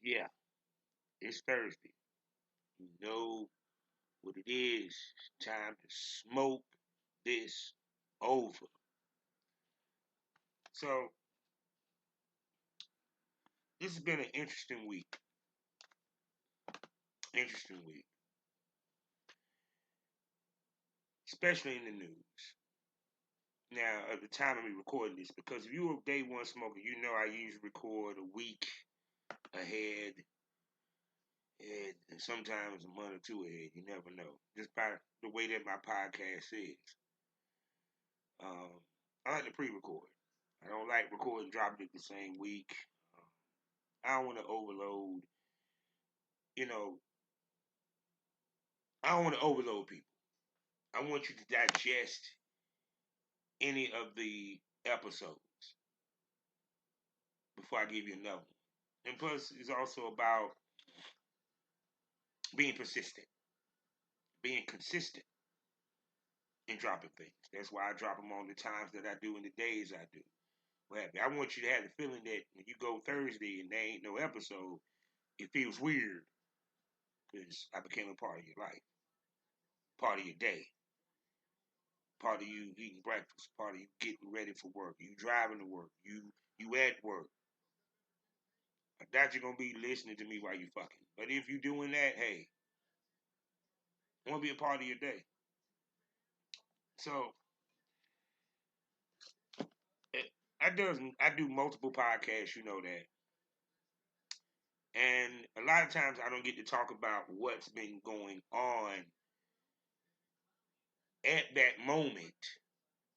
Yeah, it's Thursday. You know what it is. It's time to smoke this over. So, this has been an interesting week. Interesting week. Especially in the news. Now, at the time of me recording this, because if you're a day one smoker, you know I usually record a week ahead and sometimes a month or two ahead. You never know. Just by the way that my podcast is. Um, I like to pre-record. I don't like recording dropping it the same week. Um, I don't want to overload. You know, I don't want to overload people. I want you to digest any of the episodes before I give you another one. And plus, it's also about being persistent, being consistent in dropping things. That's why I drop them on the times that I do and the days I do. I want you to have the feeling that when you go Thursday and there ain't no episode, it feels weird because I became a part of your life, part of your day, part of you eating breakfast, part of you getting ready for work, you driving to work, you at work. I doubt you're gonna be listening to me while you fucking. But if you're doing that, hey, I want to be a part of your day. So I do multiple podcasts, you know that, and a lot of times I don't get to talk about what's been going on at that moment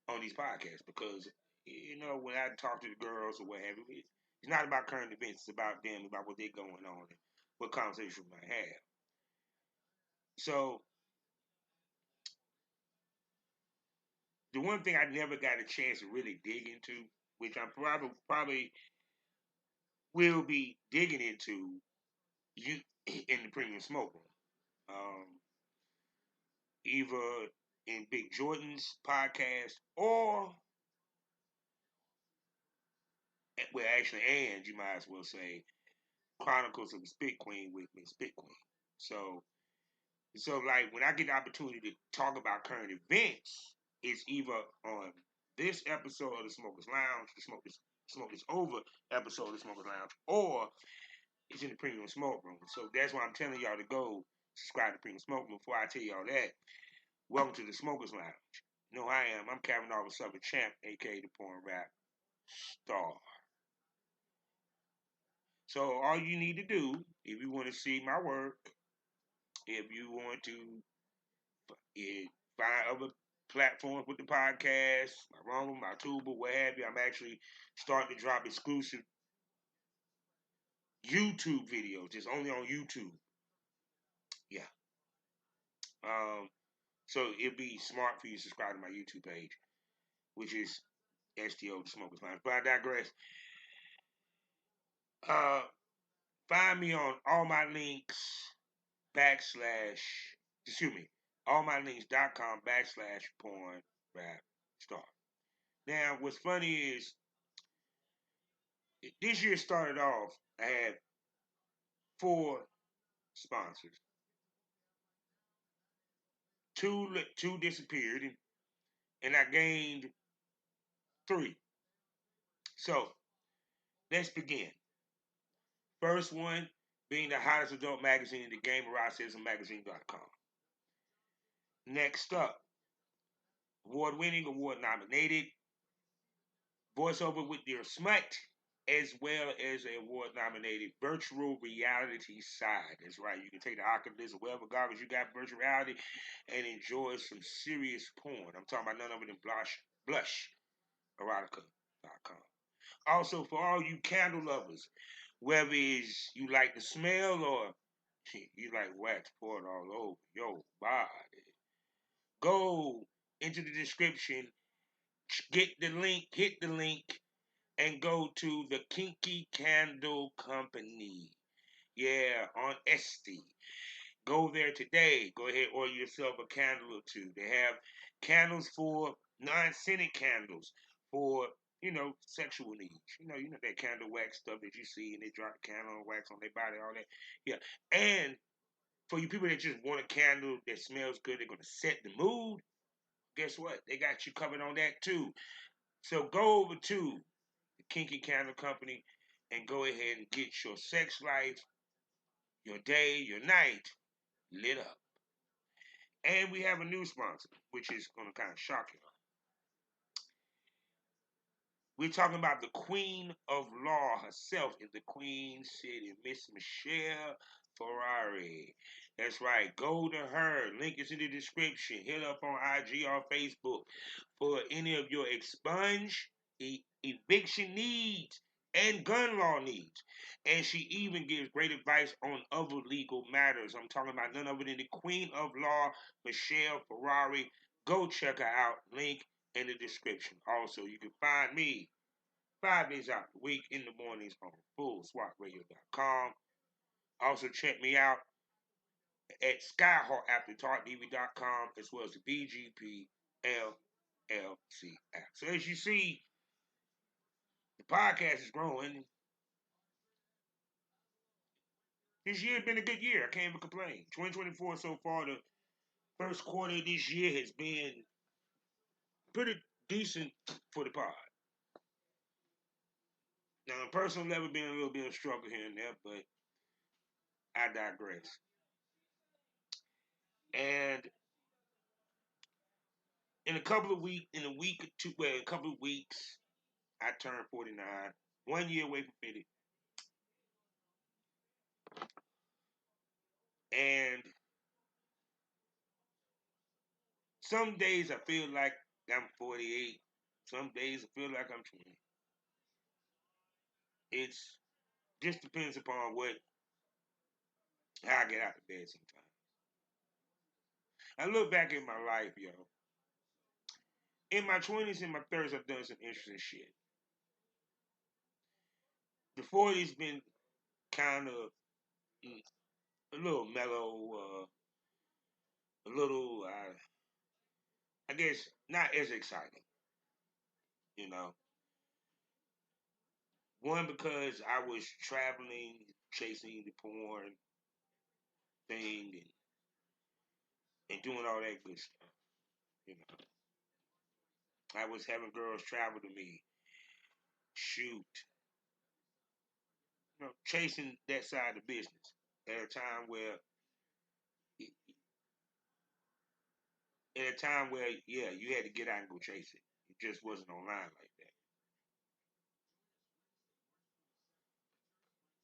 on these podcasts because when I talk to the girls or what have you, it's not about current events. It's about them, about what they're going on, and what conversation we might have. So the one thing I never got a chance to really dig into, which I'm probably will be digging into you in the premium smoke room, um, either in Big Jordan's podcast or well, actually, and you might as well say Chronicles of the Spit Queen with Miss Spit Queen. So like when I get the opportunity to talk about current events, it's either on this episode of the Smokers Lounge, the Smokers Over episode of the Smokers Lounge, or it's in the Premium Smoke Room. So that's why I'm telling y'all to go subscribe to Premium Smoke Room. Before I tell y'all that, welcome to the Smokers Lounge. You know who I am. I'm Kevin Oliver Southern Champ, aka the Porn Rap Star. So all you need to do, if you want to see my work, if you want to find other platforms with the podcast, my Rumble, my Tuba, what have you, I'm actually starting to drop exclusive YouTube videos. It's only on YouTube. Yeah. Um, so it'd be smart for you to subscribe to my YouTube page, which is STO the Smokers Lounge. But I digress. Uh, find me on all my links backslash, excuse me, allmylinks.com/porn rap star. Now, what's funny is this year started off, I had 4 sponsors. Two disappeared, and I gained 3. So let's begin. First one being the hottest adult magazine in the game, eroticismmagazine.com. Next up, award-winning, award-nominated, voiceover with Dear Smut, as well as an award-nominated virtual reality side. That's right, you can take the Oculus or whatever goggles you got virtual reality and enjoy some serious porn. I'm talking about none other than Blush Erotica.com. Also, for all you candle lovers, whether it's you like the smell or you like wax poured all over your body, go into the description, get the link, hit the link, and go to the Kinky Candle Company. Yeah, on Etsy. Go there today. Go ahead, order yourself a candle or two. They have candles for non-scented candles for sexual needs. That candle wax stuff that you see and they drop the candle wax on their body, all that. Yeah. And for you people that just want a candle that smells good, they're gonna set the mood. Guess what? They got you covered on that too. So go over to the Kinky Candle Company and go ahead and get your sex life, your day, your night lit up. And we have a new sponsor, which is gonna kind of shock you. We're talking about the Queen of Law herself in the Queen City, Miss Michelle Ferrari. That's right. Go to her. Link is in the description. Hit up on IG or Facebook for any of your expunge, eviction needs, and gun law needs. And she even gives great advice on other legal matters. I'm talking about none other than the Queen of Law, Michelle Ferrari. Go check her out. Link in the description. Also, you can find me 5 days out the week in the mornings on FullSWATRadio.com. Also, check me out at SkyHawkAfterTalkTV.com as well as the BGP LLC app. So, as you see, the podcast is growing. This year has been a good year. I can't even complain. 2024 so far, the first quarter of this year has been pretty decent for the pod. Now, on a personal level, been a little bit of struggle here and there, but I digress. And in a couple of weeks, in a couple of weeks, I turned 49. 1 year away from 50. And some days I feel like I'm 48. Some days I feel like I'm 20. It's just depends upon how I get out of bed sometimes. I look back at my life, yo. In my 20s and my 30s, I've done some interesting shit. The 40s been kind of a little mellow, a little, I guess, not as exciting, you know. One, because I was traveling, chasing the porn thing, and doing all that good stuff. You know, I was having girls travel to me, shoot, chasing that side of the business at a time where, yeah, you had to get out and go chase it. It just wasn't online like that.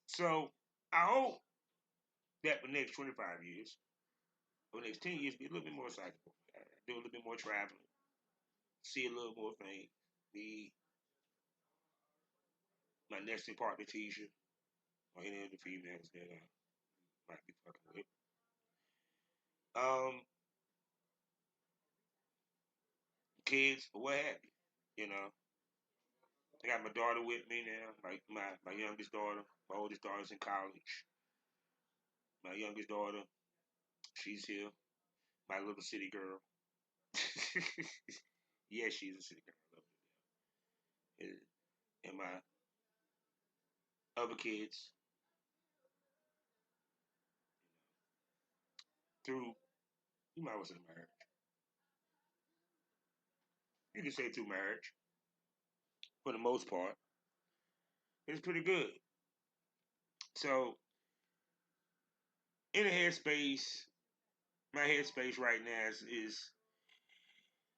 So I hope that the next 25 years, or the next 10 years, be a little bit more exciting. Do a little bit more traveling, see a little more things, be my nesting partner teacher, or any of the females that I might be fucking with. Um, Kids, or what have you. You know, I got my daughter with me now. My youngest daughter, my oldest daughter's in college. My youngest daughter, she's here. My little city girl. Yeah, she's a city girl. And my other kids, through, you might want to say marriage. You can say through marriage, for the most part. It's pretty good. So, in the headspace, my headspace right now is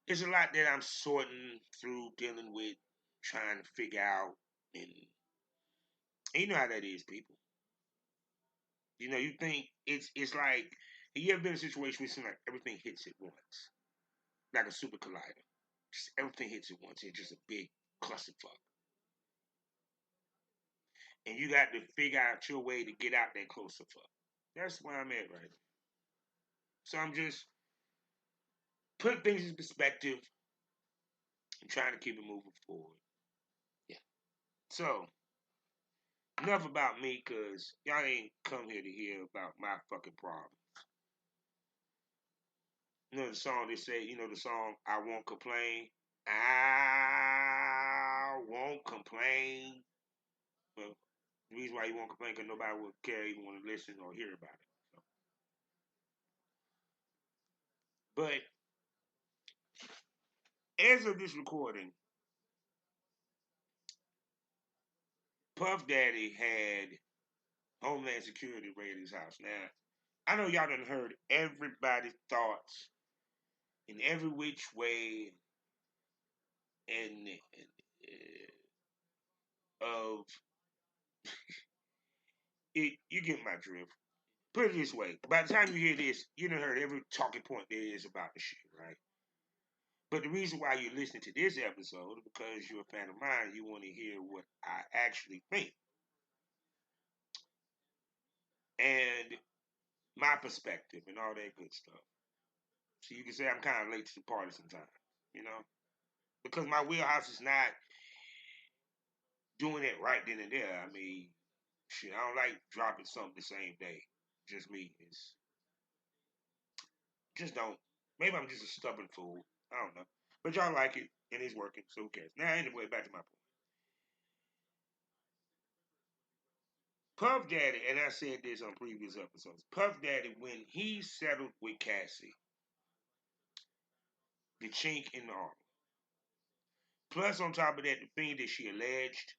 it's a lot that I'm sorting through, dealing with, trying to figure out, and you know how that is, people. You think it's like, you ever been in a situation where it seems like everything hits at once, like a super collider. Just everything hits at once. It's just a big clusterfuck, and you got to figure out your way to get out that clusterfuck. That's where I'm at right now. So I'm just putting things in perspective and trying to keep it moving forward. Yeah. So enough about me, cause y'all ain't come here to hear about my fucking problem. The song they say, the song "I Won't Complain." I won't complain. Well, the reason why you won't complain because nobody will care, even want to listen or hear about it. So, but as of this recording, Puff Daddy had Homeland Security raid his house. Now, I know y'all done heard everybody's thoughts in every which way and of it. You get my drift. Put it this way: by the time you hear this, you done heard every talking point there is about the shit, right? But the reason why you're listening to this episode is because you're a fan of mine. You want to hear what I actually think and my perspective and all that good stuff. So you can say I'm kind of late to the party sometimes, you know, because my wheelhouse is not doing it right then and there. I mean, shit, I don't like dropping something the same day. Just me. It's just don't. Maybe I'm just a stubborn fool. I don't know. But y'all like it and it's working, so who cares? Now anyway, back to my point. Puff Daddy, and I said this on previous episodes, Puff Daddy, when he settled with Cassie, the chink in the armor. Plus, on top of that, the thing that she alleged,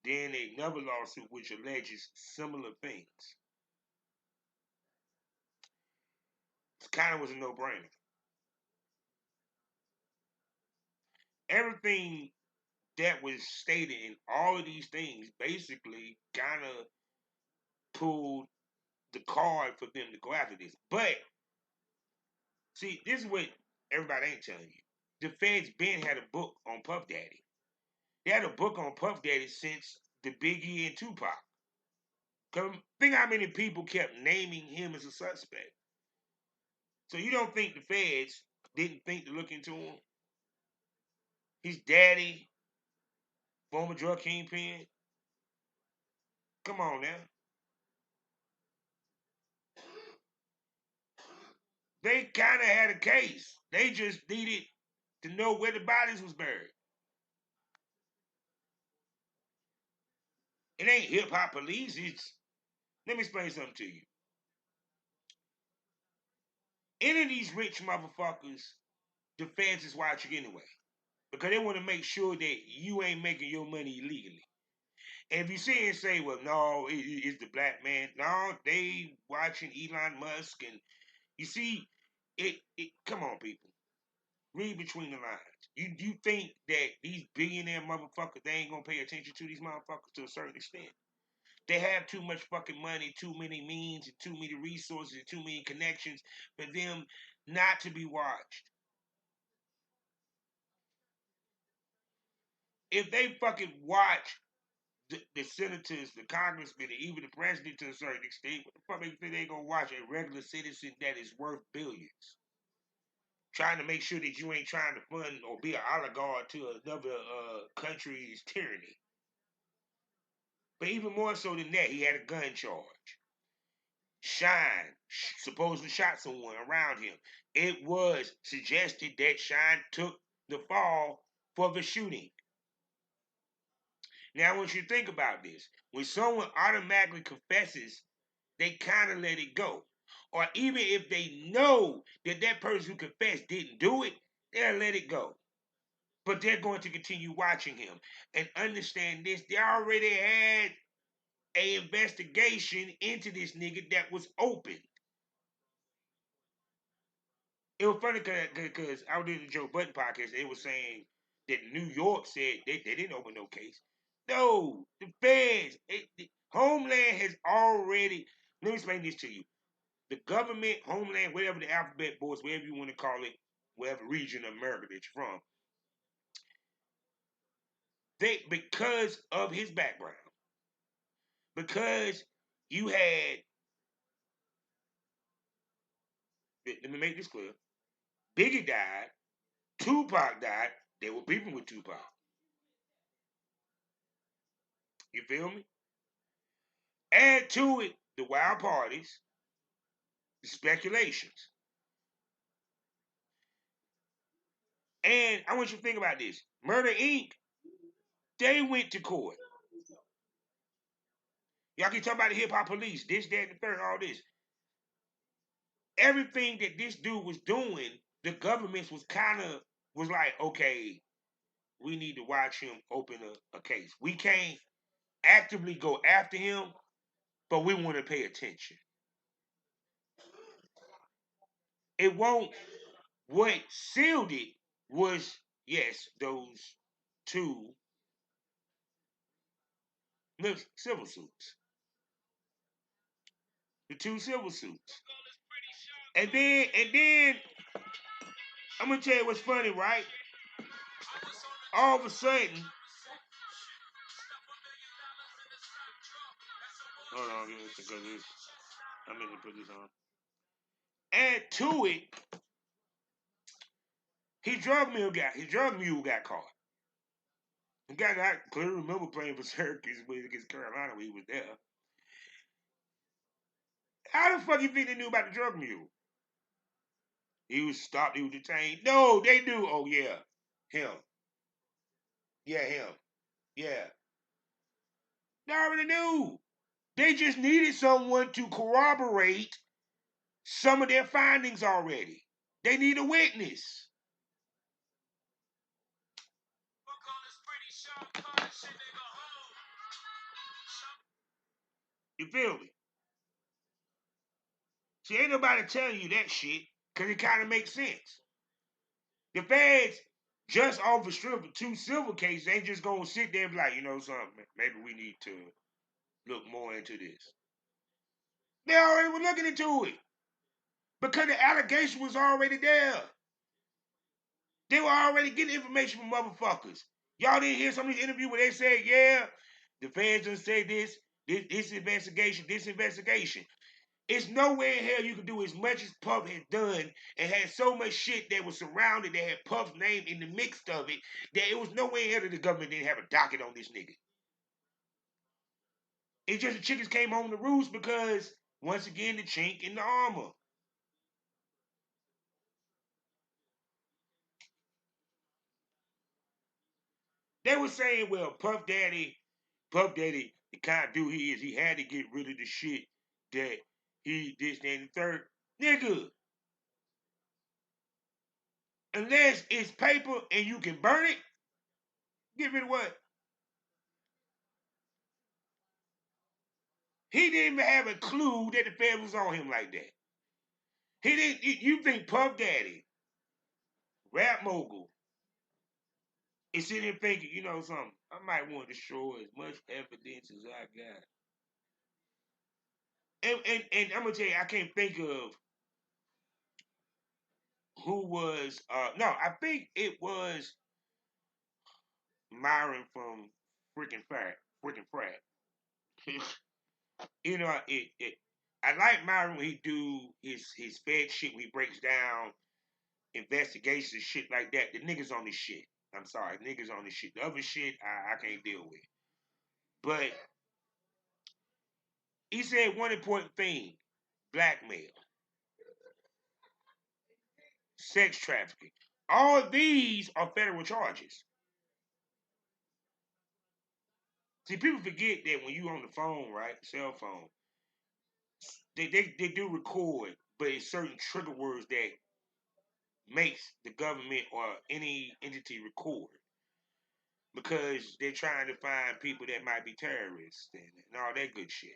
then another lawsuit which alleges similar things. It kind of was a no-brainer. Everything that was stated in all of these things basically kind of pulled the card for them to go after this. But see, this is what everybody ain't telling you. The feds been had a book on Puff Daddy. They had a book on Puff Daddy since the Biggie and Tupac. Cause think how many people kept naming him as a suspect. So you don't think the feds didn't think to look into him? His daddy, former drug kingpin. Come on now. They kind of had a case. They just needed to know where the bodies was buried. It ain't hip hop police. It's let me explain something to you. Any of these rich motherfuckers, the feds is watching anyway. Because they want to make sure that you ain't making your money illegally. And if you see and say, well, no, it's the black man. No, they watching Elon Musk. And you see, come on, people. Read between the lines. You think that these billionaire motherfuckers, they ain't going to pay attention to these motherfuckers to a certain extent. They have too much fucking money, too many means, and too many resources, and too many connections for them not to be watched. If they fucking watch the senators, the congressmen, and even the president to a certain extent, what the fuck makes you think they gonna watch a regular citizen that is worth billions? Trying to make sure that you ain't trying to fund or be an oligarch to another country's tyranny. But even more so than that, he had a gun charge. Shine supposedly shot someone around him. It was suggested that Shine took the fall for the shooting. Now, I want you to think about this. When someone automatically confesses, they kind of let it go. Or even if they know that that person who confessed didn't do it, they'll let it go. But they're going to continue watching him. And understand this, they already had an investigation into this nigga that was open. It was funny because I did the Joe Budden podcast. They were saying that New York said they didn't open no case. No, the feds, Homeland has already. Let me explain this to you. The government, Homeland, whatever the alphabet boys, whatever you want to call it, whatever region of America that you're from, they because of his background, because you had. Let me make this clear. Biggie died. Tupac died. They were beefing with Tupac. You feel me? Add to it the wild parties, the speculations. And I want you to think about this. Murder Inc., they went to court. Y'all keep talking about the hip hop police, this, that, and the third, all this. Everything that this dude was doing, the government was like, okay, we need to watch him open a case. We can't actively go after him, but we want to pay attention. It won't. What sealed it was, yes, those two civil suits. The two civil suits. And then I'm gonna tell you what's funny, right? All of a sudden, hold on, because I meant to put this on. Add to it, his drug mule got caught. The guy that I clearly remember playing for Syracuse against Carolina when he was there. How the fuck you think they knew about the drug mule? He was stopped, he was detained. No, they knew. Oh yeah, him. Yeah, him. Yeah. They already knew. They just needed someone to corroborate some of their findings already. They need a witness. You feel me? See, ain't nobody telling you that shit because it kind of makes sense. The feds just off the strip of two civil cases ain't just gonna sit there and be like, you know something, maybe we need to look more into this. They already were looking into it because the allegation was already there. They were already getting information from motherfuckers. Y'all didn't hear some of these interviews where they said, yeah, the feds done say this investigation, this investigation. It's nowhere in hell you can do as much as Puff had done and had so much shit that was surrounded that had Puff's name in the mix of it that it was nowhere in hell that the government didn't have a docket on this nigga. It's just the chickens came home to roost because, once again, the chink in the armor. They were saying, well, Puff Daddy, the kind of dude he is, he had to get rid of the shit that he, this, that, and the third. Nigga, unless it's paper and you can burn it, get rid of what? He didn't even have a clue that the Fed was on him like that. He didn't, you think Puff Daddy, rap mogul, is sitting there thinking, you know something, I might want to show as much evidence as I got. And I'm gonna tell you, I can't think of who was no, I think it was Myron from freaking frat. You know, I like Myron when he do his Fed shit when he breaks down investigations and shit like that. The niggas on this shit. I'm sorry, niggas on this shit. The other shit I can't deal with. But he said one important thing: blackmail, sex trafficking. All of these are federal charges. See, people forget that when you on the phone, right, cell phone, they do record, but it's certain trigger words that makes the government or any entity record because they're trying to find people that might be terrorists and all that good shit.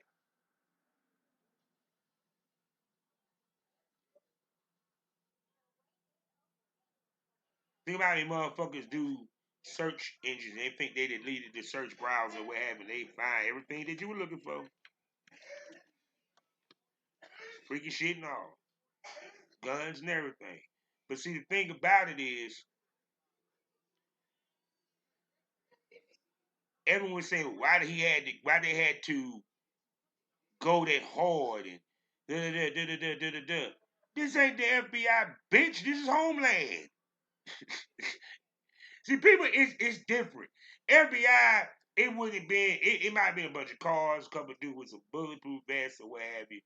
Think about how many motherfuckers do search engines. They think they deleted the search browser or what have you. They find everything that you were looking for. Freaky shit and all. Guns and everything. But see, the thing about it is, everyone was saying why they had to go that hard and da da da da da da da da. This ain't the FBI, bitch. This is Homeland. See, people, it's different. FBI, it would have been, it might have been a bunch of cars, a couple of dudes with some bulletproof vests or what have you,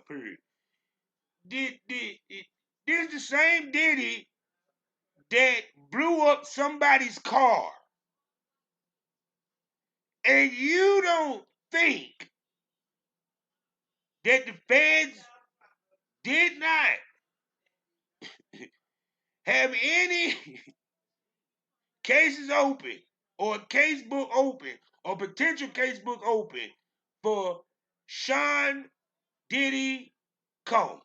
period. Did this the same Diddy that blew up somebody's car, and you don't think that the feds did not have any cases open or a case book open or potential case book open for Sean Diddy Combs?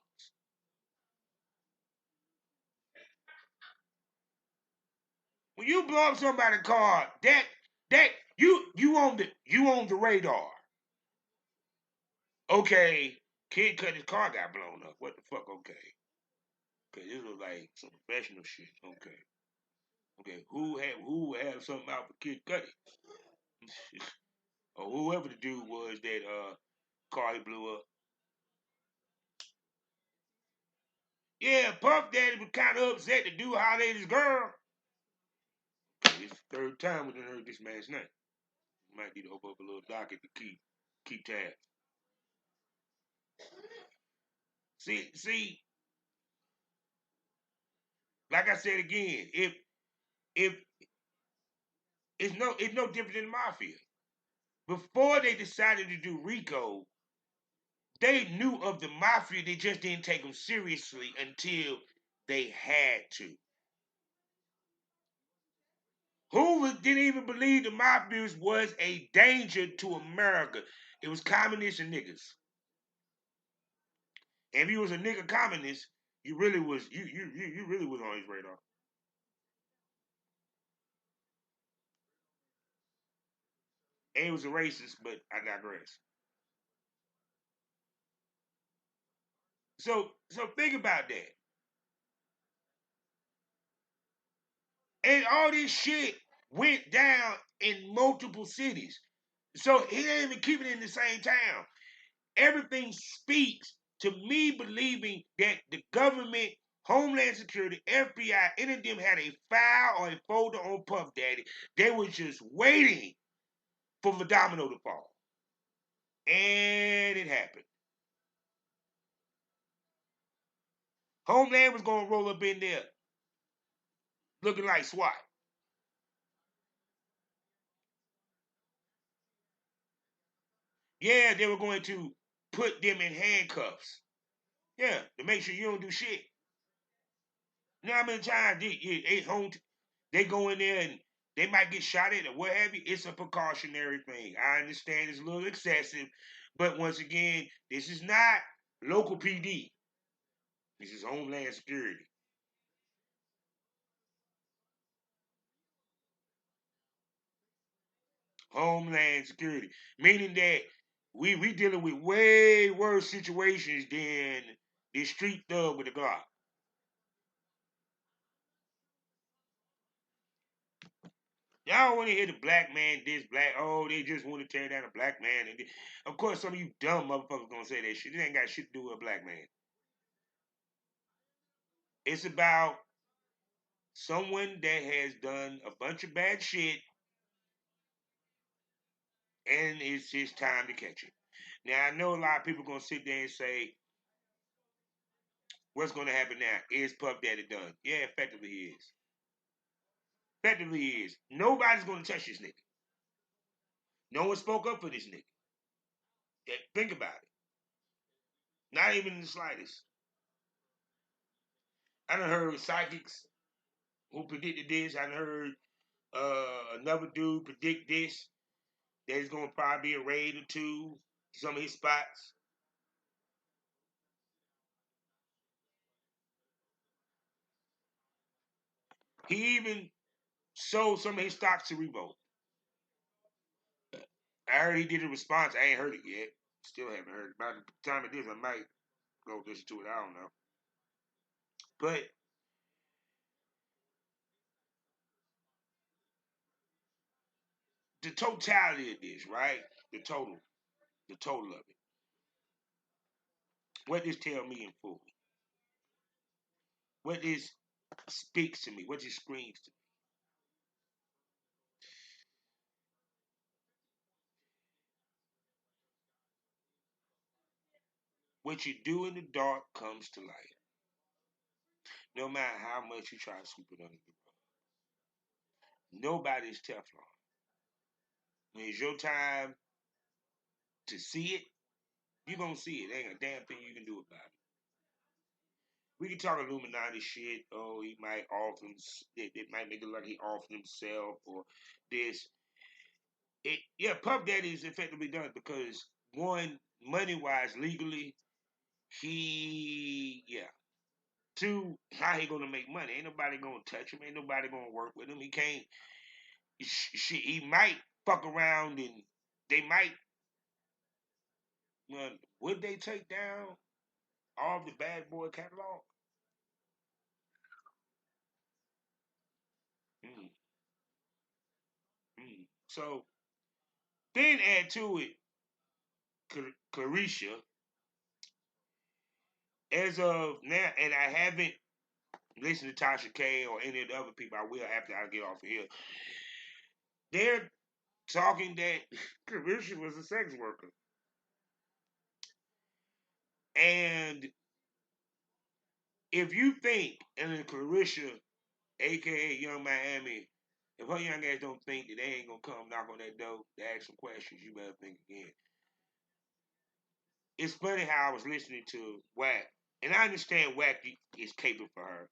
When you blow up somebody's car, that you on the radar. Okay, Kid Cudi's car got blown up. What the fuck? Okay, okay, this was like some professional shit. Okay, okay, who had something out for Kid Cudi? Or whoever the dude was that car he blew up. Yeah, Puff Daddy was kind of upset the dude hollered at his girl. Okay, it's the third time we done heard this man's name. Might need to open up a little docket to keep tabs. See, like I said again, if it's no different than the mafia. Before they decided to do RICO, they knew of the mafia. They just didn't take them seriously until they had to. Hoover didn't even believe the mafia was a danger to America. It was communists and niggas. And if you was a nigga communist, you really was on his radar. And he was a racist, but I digress. So think about that. And all this shit went down in multiple cities. So he didn't even keep it in the same town. Everything speaks to me believing that the government, Homeland Security, FBI, any of them had a file or a folder on Puff Daddy. They were just waiting for the domino to fall. And it happened. Homeland was going to roll up in there looking like SWAT. Yeah, they were going to put them in handcuffs. Yeah, to make sure you don't do shit. You know how many times they go in there and they might get shot at or what have you? It's a precautionary thing. I understand it's a little excessive, but once again, this is not local PD. This is Homeland Security. Homeland Security. Meaning that we dealing with way worse situations than the street thug with the Glock. Y'all want to hear the black man this black. Oh, they just want to tear down a black man. And of course, some of you dumb motherfuckers gonna say that shit. It ain't got shit to do with a black man. It's about someone that has done a bunch of bad shit, and it's his time to catch it. Now I know a lot of people gonna sit there and say, "What's gonna happen now? Is Puff Daddy done?" Yeah, effectively he is. Effectively he is. Nobody's gonna touch this nigga. No one spoke up for this nigga. Think about it. Not even in the slightest. I done heard psychics who predicted this. I done heard another dude predict this. There's gonna probably be a raid or two, some of his spots. He even sold some of his stocks to Revolt. I heard he did a response. I ain't heard it yet. Still haven't heard it. By the time it is, I might go listen to it. I don't know. But the totality of this, right? The total, the total of it. What this tell me in full? What this speaks to me? What this screams to me? What you do in the dark comes to light. No matter how much you try to sweep it under the rug. Nobody's Teflon. When it's your time to see it, you're going to see it. Ain't a damn thing you can do about it. We can talk Illuminati shit. Oh, he might off him. It might make it like he off himself or this. Yeah, Puff Daddy is effectively done because one, money wise, legally, yeah. Two, how he gonna make money? Ain't nobody gonna touch him. Ain't nobody gonna work with him. He can't. Shit, he might fuck around and they might. Well, would they take down all of the Bad Boy catalog? Mm, So then add to it, Carisha, as of now, and I haven't listened to Tasha K or any of the other people. I will after I get off of here. They're talking that Carisha was a sex worker, and if you think, and then Carisha, aka Young Miami, if her young ass don't think that they ain't gonna come knock on that door to ask some questions, you better think again. It's funny how I was listening to Wack, and I understand Wack is capable for her.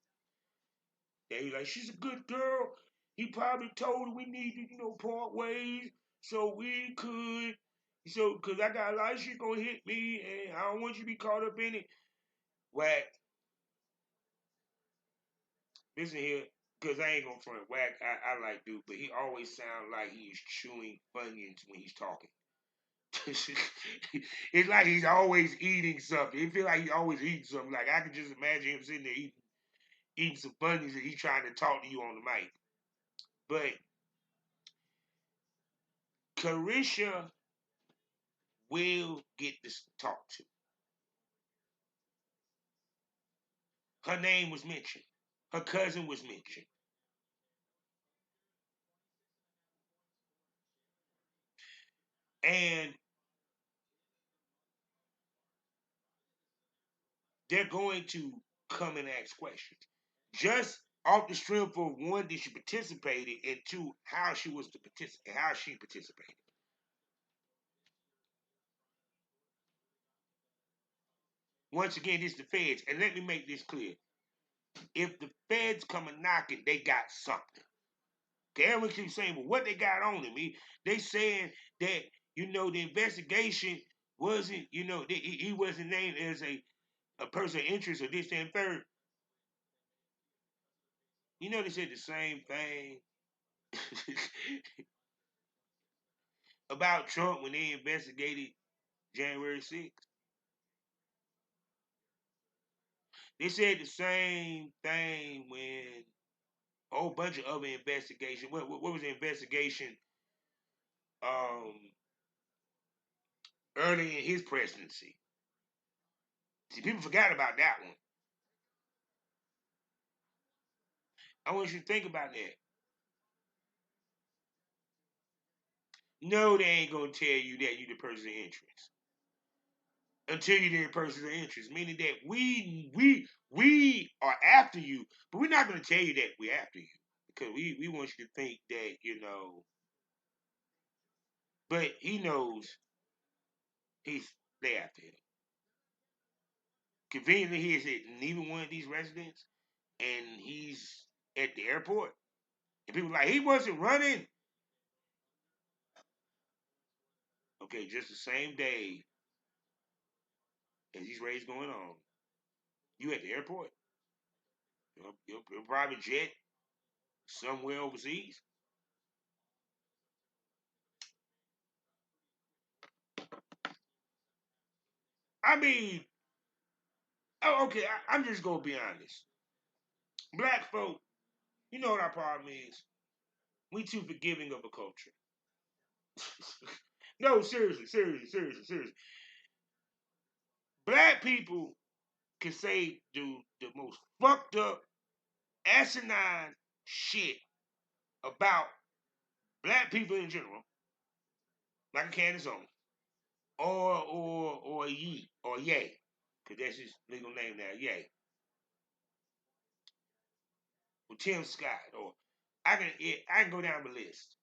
Yeah, he's like, she's a good girl. He probably told her we needed, part ways so we could. So, because I got a lot of shit gonna hit me, and I don't want you to be caught up in it. Wack, listen here, because I ain't gonna front. Wack, I like dude, but he always sounds like he is chewing onions when he's talking. It's like he's always eating something. It feel like he's always eating something. Like I can just imagine him sitting there eating some bunnies and he's trying to talk to you on the mic. But Carisha will get this talked to. Her name was mentioned. Her cousin was mentioned. And they're going to come and ask questions. Just off the strength of one, that she participated, and two, how she was to participate, how she participated. Once again, this is the feds, and let me make this clear. If the feds come and knocking, they got something. Everyone keeps saying, well, what they got on him? They saying that, the investigation wasn't, he wasn't named as a person of interest or this, that, and third. They said the same thing about Trump when they investigated January 6th. They said the same thing when a whole bunch of other investigation. What was the investigation um, early in his presidency? See, people forgot about that one. I want you to think about that. No, they ain't gonna tell you that you the person of interest until you're the person of interest. Meaning that we are after you, but we're not gonna tell you that we're after you because we want you to think that But he knows they after him. Conveniently, he is at neither one of these residents, and he's at the airport. And people are like he wasn't running. Okay, just the same day as these raids going on, you at the airport, your private jet somewhere overseas. I mean, oh, okay, I'm just gonna be honest. Black folk, you know what our problem is? We too forgiving of a culture. No, seriously. Black people can say the most fucked up, asinine shit about black people in general, like a Candace Owens, or Ye, or Ye, because that's his legal name now, Ye. or Tim Scott, or I can go down the list.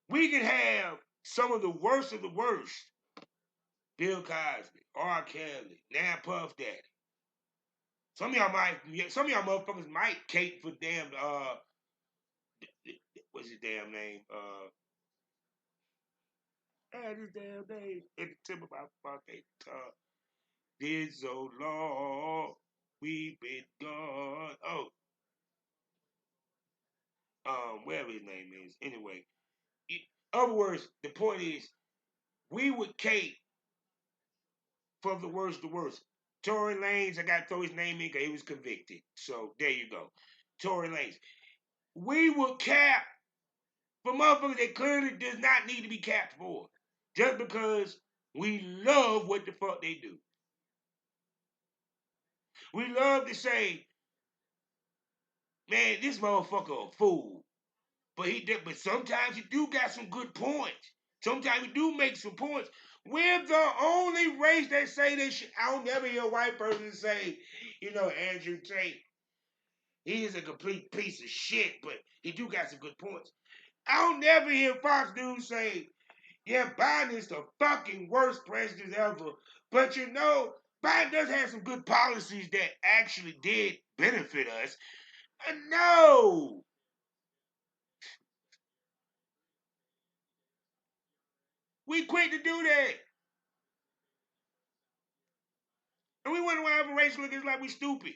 We can have some of the worst. Bill Cosby, R. Kelly, now Puff Daddy. Some of y'all motherfuckers might cape for damn what's his damn name? His damn name at the tip of my fucking tongue. This so long we've been gone. Oh, whatever his name is. Anyway, in other words, the point is we would cape from the worst to worst. Tory Lanez, I got to throw his name in because he was convicted. So there you go. Tory Lanez. We would cap for motherfuckers that clearly does not need to be capped for. Just because we love what the fuck they do. We love to say, man, this motherfucker a fool. But sometimes he do got some good points. Sometimes he do make some points. We're the only race that say they should. I don't never hear a white person say, Andrew Tate, he is a complete piece of shit, but he do got some good points. I don't never hear Fox News say, yeah, Biden is the fucking worst president ever. But Biden does have some good policies that actually did benefit us. No! We quick to do that. And we wonder why other race look like we stupid.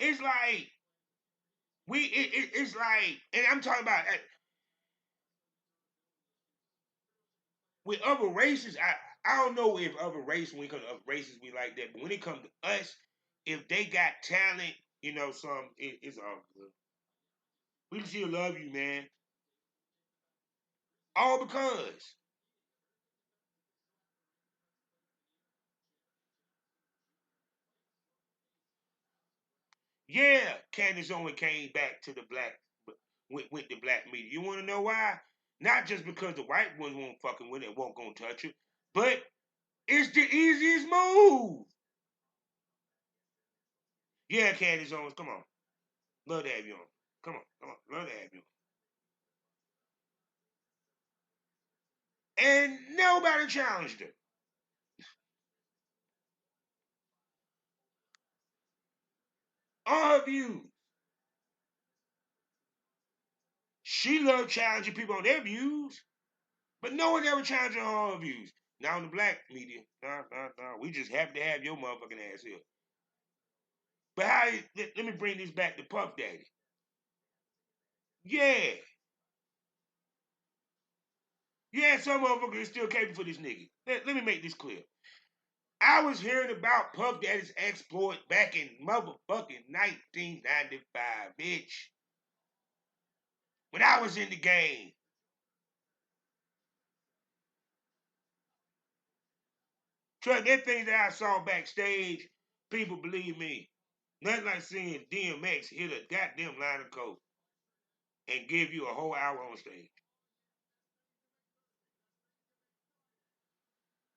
It's like it's like, and I'm talking about with other races. I don't know if other races, when it comes to other races, we like that. But when it comes to us, if they got talent, it's all good. We can still love you, man. All because, yeah, Candace only came back to the black with the black media. You want to know why? Not just because the white ones won't fucking with it, won't gonna touch it, but it's the easiest move. Yeah, Candace Owens, come on. Love to have you on. Come on. Love to have you on. And nobody challenged her. On her views. She loved challenging people on their views, but no one ever challenged her on her views. Now in the black media, nah. We just happy to have your motherfucking ass here. But let me bring this back to Puff Daddy. Yeah. Yeah, some motherfuckers is still capable for this nigga. Let me make this clear. I was hearing about Puff Daddy's exploit back in motherfucking 1995, bitch. When I was in the game. Trust that thing that I saw backstage, people believe me. Nothing like seeing DMX hit a goddamn line of coke and give you a whole hour on stage.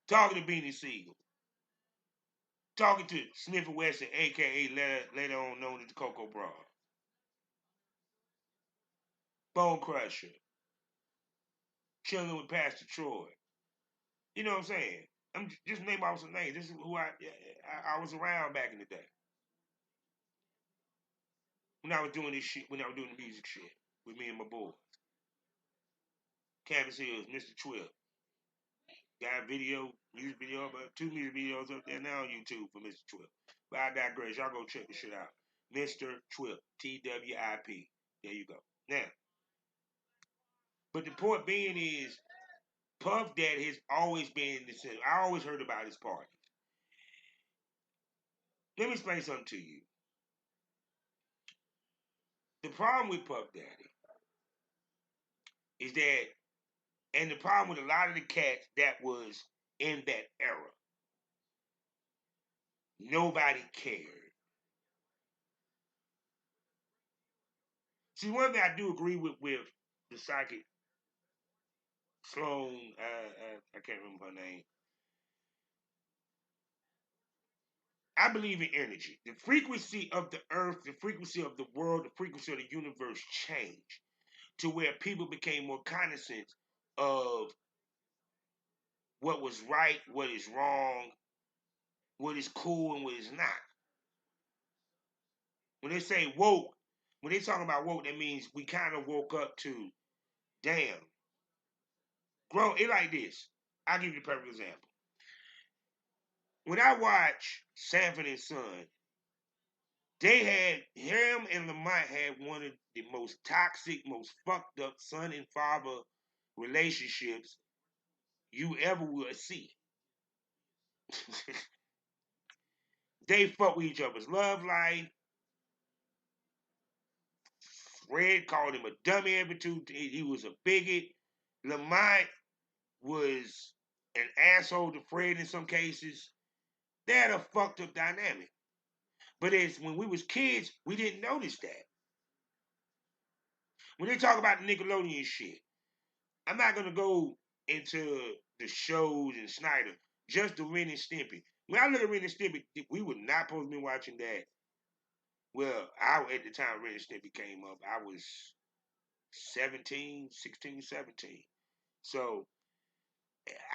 Talking to Beanie Siegel. Talking to Sniffer Weston, a.k.a. later on known as the Coco Bra. Bone Crusher. Chilling with Pastor Troy. You know what I'm saying? I'm just name off some names. This is who I was around back in the day. When I was doing this shit, when I was doing the music shit with me and my boys. Canvas Hills, Mr. Twill. Got a music video, but 2 music videos up there now on YouTube for Mr. Twip. But I digress. Y'all go check the shit out. Mr. Twip. TWIP. There you go. Now, but the point being is, Puff Daddy has always been in the center. I always heard about his party. Let me explain something to you. The problem with Puff Daddy is that, and the problem with a lot of the cats that was in that era, nobody cared. See, one thing I do agree with the psychic Sloan, I can't remember her name. I believe in energy. The frequency of the earth, the frequency of the world, the frequency of the universe changed to where people became more cognizant of what was right, what is wrong, what is cool, and what is not. When they say woke, when they talk about woke, that means we kind of woke up to, damn, grow it like this. I'll give you a perfect example. When I watch Sanford and Son, they had him and Lamont had one of the most toxic, most fucked up son and father relationships you ever will see. They fuck with each other's love life. Fred called him a dummy every two. He was a bigot. Lamont was an asshole to Fred in some cases. They had a fucked up dynamic. But it's when we was kids, we didn't notice that. When they talk about the Nickelodeon shit, I'm not gonna go into the shows and Snyder, just the Ren and Stimpy. When I look at Ren and Stimpy, we were not supposed to be watching that. Well, at the time Ren and Stimpy came up, I was 17, 16, 17. So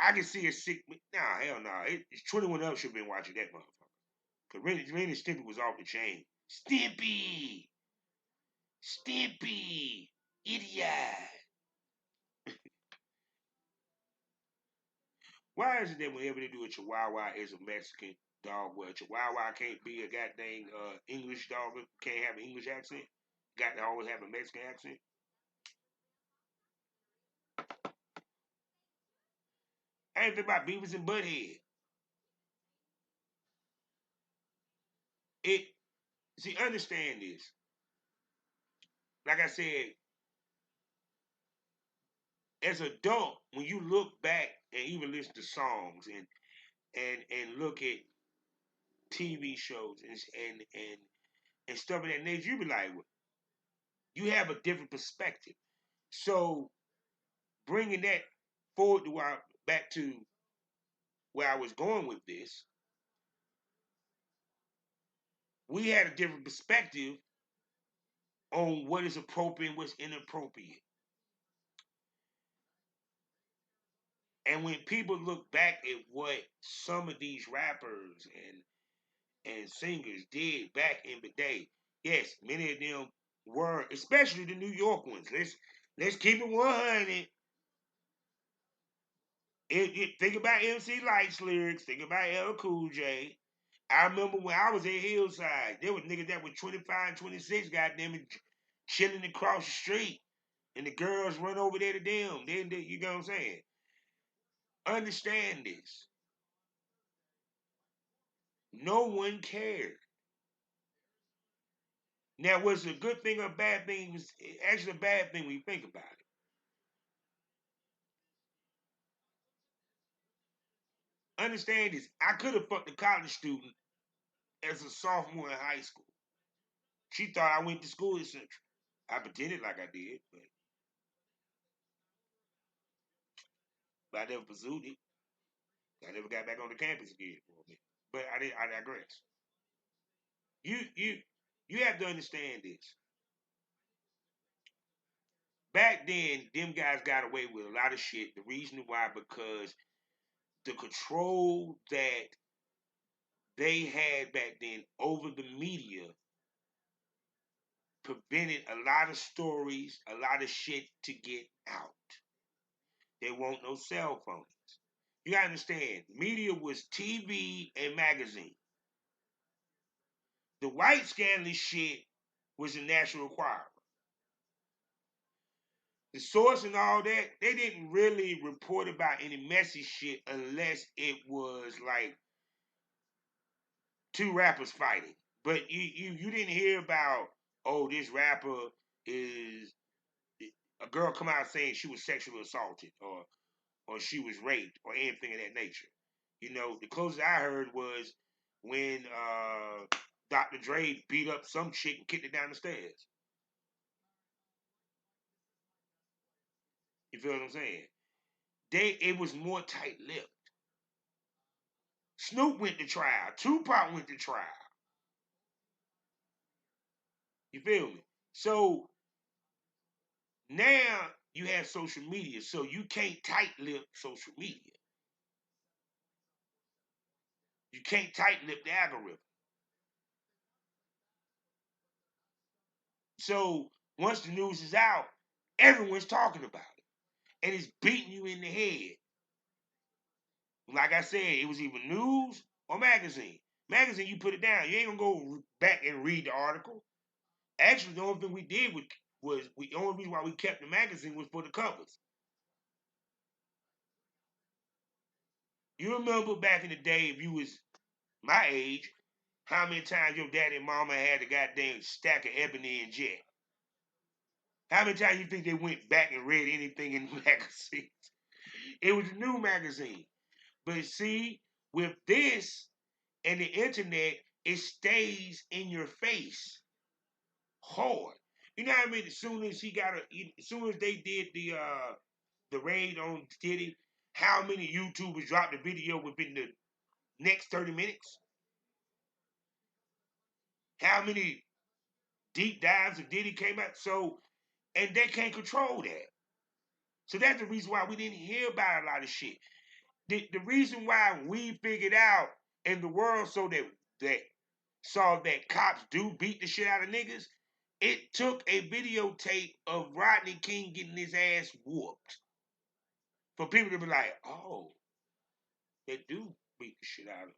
I can see a sick. Nah, hell no. It's 21 up should have been watching that motherfucker. Because Ren and Stimpy was off the chain. Stimpy! Stimpy! Idiot! Why is it that whenever they do a Chihuahua is a Mexican dog, well, Chihuahua can't be a goddamn English dog, can't have an English accent? Got to always have a Mexican accent? I ain't think about Beavis and Butthead. It See, understand this. Like I said, as an adult, when you look back and even listen to songs and look at TV shows and stuff of that nature, you be like, you have a different perspective. So bringing that forward back to where I was going with this, we had a different perspective on what is appropriate and what's inappropriate. And when people look back at what some of these rappers and singers did back in the day, yes, many of them were, especially the New York ones. Let's keep it 100. Think about MC Light's lyrics. Think about L Cool J. I remember when I was at Hillside, there was niggas that were 25, 26, goddamn it, chilling across the street, and the girls run over there to them. Then you know what I'm saying? Understand this. No one cared. Now, was it a good thing or a bad thing? It was actually a bad thing when you think about it. Understand this. I could have fucked a college student as a sophomore in high school. She thought I went to school at Central. I pretended like I did, but I never pursued it. I never got back on the campus again for a minute. But I digress. You you you have to understand this. Back then, them guys got away with a lot of shit. The reason why, because the control that they had back then over the media prevented a lot of stories, a lot of shit to get out. They want no cell phones. You gotta understand, media was TV and magazine. The white scandalous shit was a national requirement. The source and all that, they didn't really report about any messy shit unless it was like two rappers fighting. But you didn't hear about, oh, this rapper is a girl come out saying she was sexually assaulted or she was raped or anything of that nature. You know, the closest I heard was when Dr. Dre beat up some chick and kicked her down the stairs. You feel what I'm saying? It was more tight lipped. Snoop went to trial. Tupac went to trial. You feel me? So now you have social media, so you can't tight lip social media. You can't tight lip the algorithm. So once the news is out, everyone's talking about it. And it's beating you in the head. Like I said, it was either news or magazine. Magazine, you put it down. You ain't gonna go back and read the article. Actually, the only thing we did was the only reason why we kept the magazine was for the covers. You remember back in the day, if you was my age, how many times your daddy and mama had a goddamn stack of Ebony and Jet? How many times you think they went back and read anything in the magazine? It was a new magazine. But see, with this and the internet, it stays in your face hard. You know what I mean? As soon as they did the raid on Diddy, how many YouTubers dropped the video within the next 30 minutes? How many deep dives of Diddy came out? So, and they can't control that. So that's the reason why we didn't hear about a lot of shit. The reason why we figured out in the world so that saw that cops do beat the shit out of niggas, it took a videotape of Rodney King getting his ass whooped for people to be like, oh, they do beat the shit out of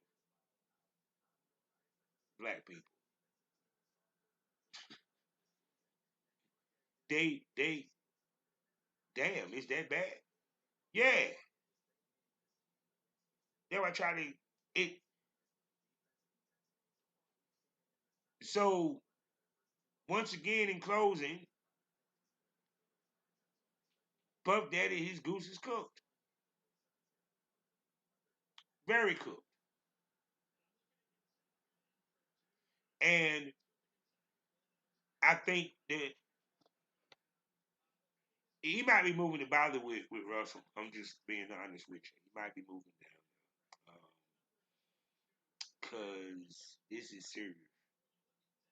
black people. They damn, it's that bad. Yeah. That's why I try to it so once again in closing, Puff Daddy, his goose is cooked. Very cooked. And I think that he might be moving to Bali with Russell. I'm just being honest with you. He might be moving down. Because this is serious.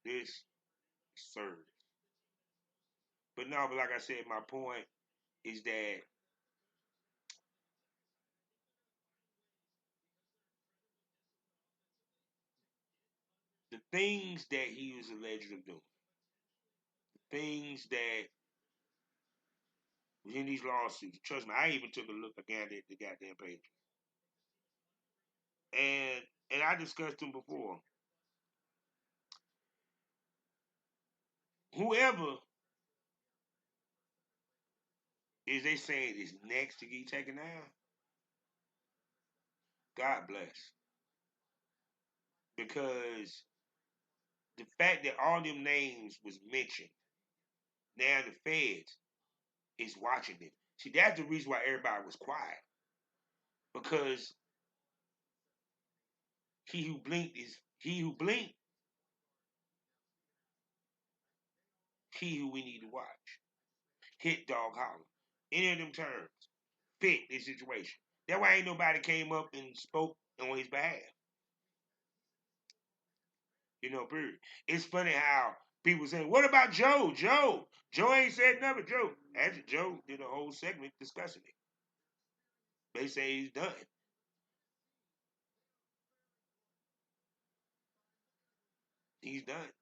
This is serious. But no, but like I said, my point is that the things that he was alleged of doing, things that was in these lawsuits, trust me, I even took a look again at the goddamn page. And I discussed them before. Whoever is they saying is next to get taken down, God bless. Because the fact that all them names was mentioned, now the feds is watching it. See, that's the reason why everybody was quiet. Because he who blinked, he who we need to watch. Hit dog holler. Any of them terms fit this situation. That's why ain't nobody came up and spoke on his behalf. Period. It's funny how people saying, "What about Joe? Joe ain't said nothing." Joe, actually, Joe did a whole segment discussing it. They say he's done. He's done.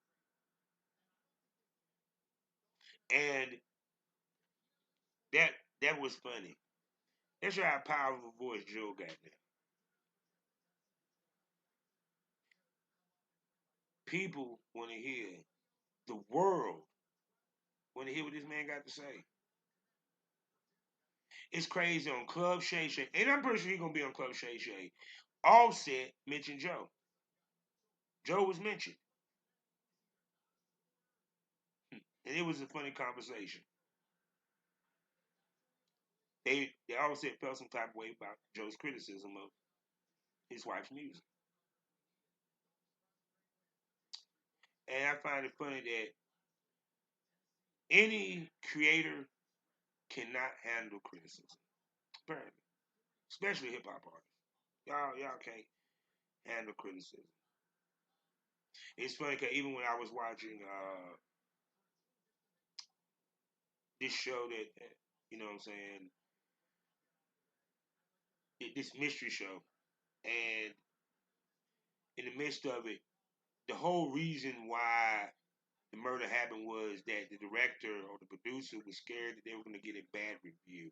And that that was funny. That's how powerful voice Joe got now. People want to hear the world want to hear what this man got to say. It's crazy on Club Shay Shay, and I'm pretty sure he's gonna be on Club Shay Shay. Offset mentioned Joe. Joe was mentioned, and it was a funny conversation. They Offset felt some type of way about Joe's criticism of his wife's music, and I find it funny that any creator cannot handle criticism, apparently, especially hip hop artists. Y'all can't. handle criticism. It's funny because even when I was watching this show that, you know what I'm saying, this mystery show, and in the midst of it, the whole reason why the murder happened was that the director or the producer was scared that they were going to get a bad review.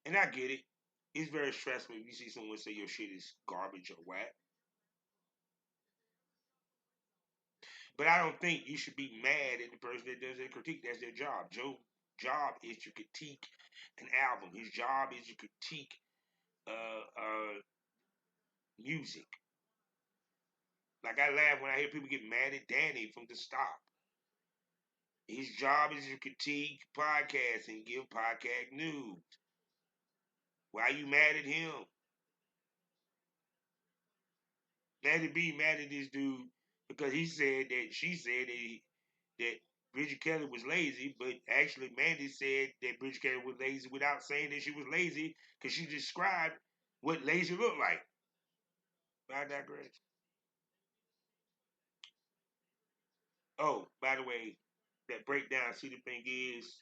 And I get it. It's very stressful if you see someone say your shit is garbage or whack. But I don't think you should be mad at the person that does a critique. That's their job. Joe's job is to critique an album. His job is to critique music. Like I laugh when I hear people get mad at Danny from The Stop. His job is to critique podcasts and give podcast news. Why are you mad at him? Mad at be mad at this dude because he said that she said that Bridget Kelly was lazy, but actually Mandy said that Bridget Kelly was lazy without saying that she was lazy because she described what lazy looked like. I digress. Oh, by the way, that breakdown, see the thing is,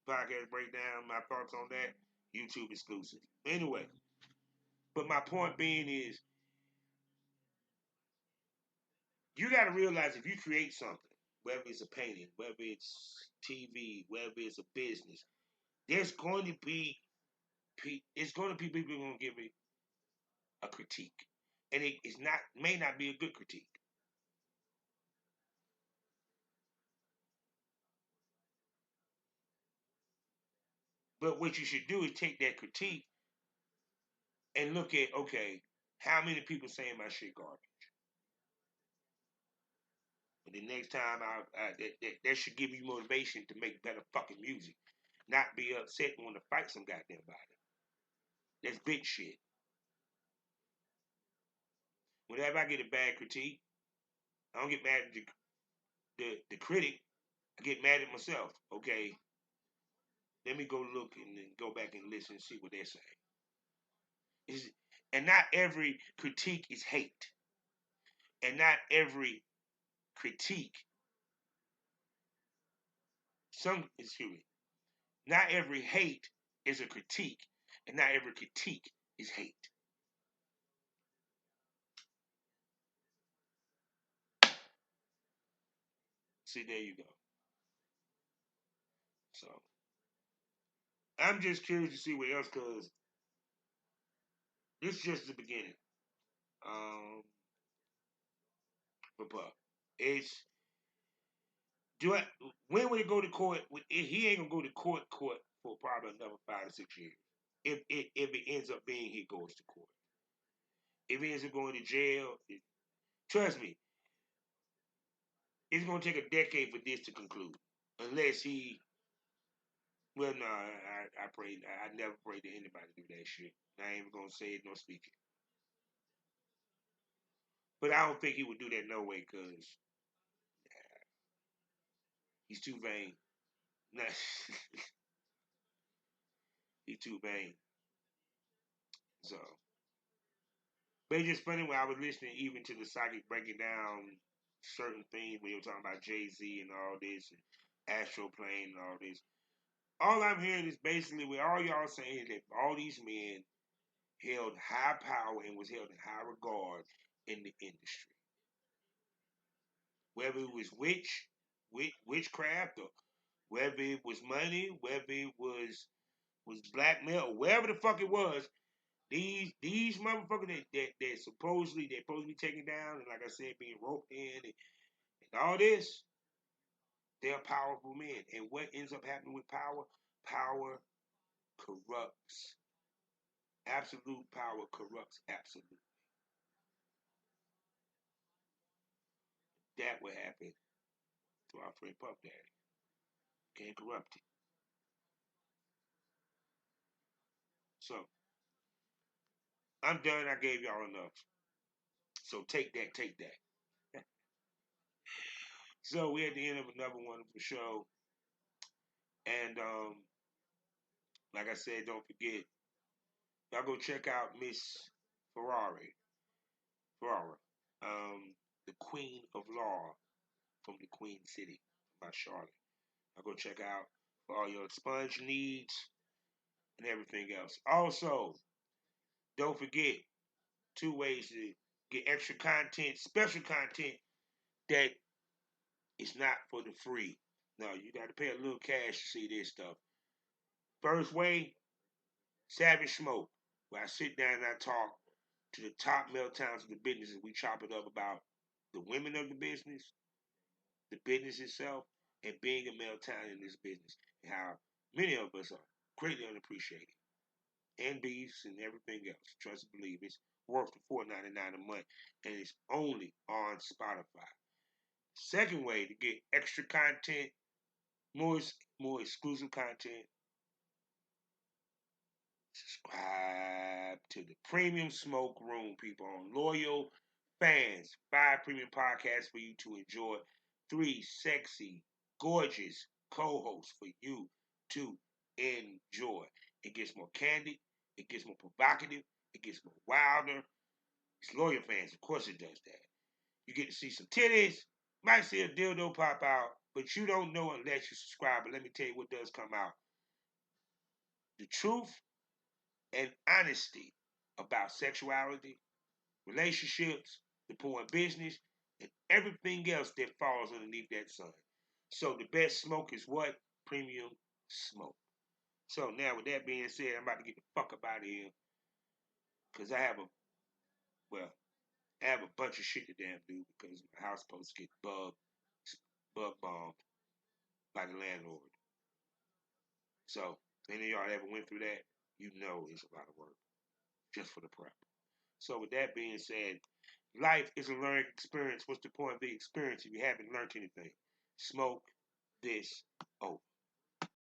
podcast breakdown, my thoughts on that, YouTube exclusive. Anyway, but my point being is, you got to realize if you create something, whether it's a painting, whether it's TV, whether it's a business, there's going to be it's going to be people who are going to give it a critique, and it is not may not be a good critique. But what you should do is take that critique and look at, okay, how many people saying my shit garbage? And the next time that should give you motivation to make better fucking music, not be upset and want to fight some goddamn body. That's big shit. Whenever I get a bad critique, I don't get mad at the critic. I get mad at myself. Okay, let me go look and then go back and listen and see what they're saying. And not every critique is hate. And not every critique, excuse me, not every hate is a critique. And not every critique is hate. See, there you go. So, I'm just curious to see what else, because this is just the beginning. Um, but it's do I when would it go to court? He ain't gonna go to court for probably another 5 to 6 years. If it ends up being he goes to court, if he ends up going to jail, trust me, it's gonna take a decade for this to conclude, unless he. Well, no, I pray. I never pray to anybody do that shit. I ain't even gonna say it, no speaking. But I don't think he would do that no way, cause he's too vain. He's too vain. So, but it's just funny when I was listening even to the psychic breaking down certain things when you were talking about Jay Z and all this, and Astro Plane and all this. All I'm hearing is basically what all y'all saying that all these men held high power and was held in high regard in the industry. Whether it was witchcraft, or whether it was money, whether it was blackmail, or wherever the fuck it was, these motherfuckers that supposedly they're supposed to be taken down, and like I said, being roped in and all this, they're powerful men. And what ends up happening with power? Power corrupts. Absolute power corrupts absolute. That would happen to our friend Puff Daddy. Can't corrupt it. So I'm done. I gave y'all enough. So take that, take that. So we're at the end of another wonderful show. And like I said, don't forget, y'all go check out Miss Ferrari. Ferrara. The Queen of Law from the Queen City, by Charlotte. I'll go check out for all your expunge needs and everything else. Also, don't forget 2 ways to get extra content, special content that is not for the free. No, you got to pay a little cash to see this stuff. First way, Savage Smoke, where I sit down and I talk to the top male talents of the business and we chop it up about the women of the business itself, and being a male talent in this business, and how many of us are greatly unappreciated. And beefs and everything else. Trust and believe it's worth the $4.99 a month, and it's only on Spotify. Second way to get extra content, more exclusive content, subscribe to the Premium Smoke Room, people, on Loyal Fans. 5 premium podcasts for you to enjoy. 3 sexy, gorgeous co-hosts for you to enjoy. It gets more candid. It gets more provocative. It gets more wilder. It's Loyal Fans. Of course it does that. You get to see some titties. Might see a dildo pop out, but you don't know unless you subscribe. But let me tell you what does come out. The truth and honesty about sexuality, relationships, the porn business, and everything else that falls underneath that sun. So the best smoke is what? Premium smoke. So now with that being said, I'm about to get the fuck up out of here. Cause well, I have a bunch of shit to damn do because my house supposed to get bug bombed by the landlord. So any of y'all ever went through that, you know it's a lot of work just for the prep. So with that being said, life is a learning experience. What's the point of the experience if you haven't learned anything? Smoke this over.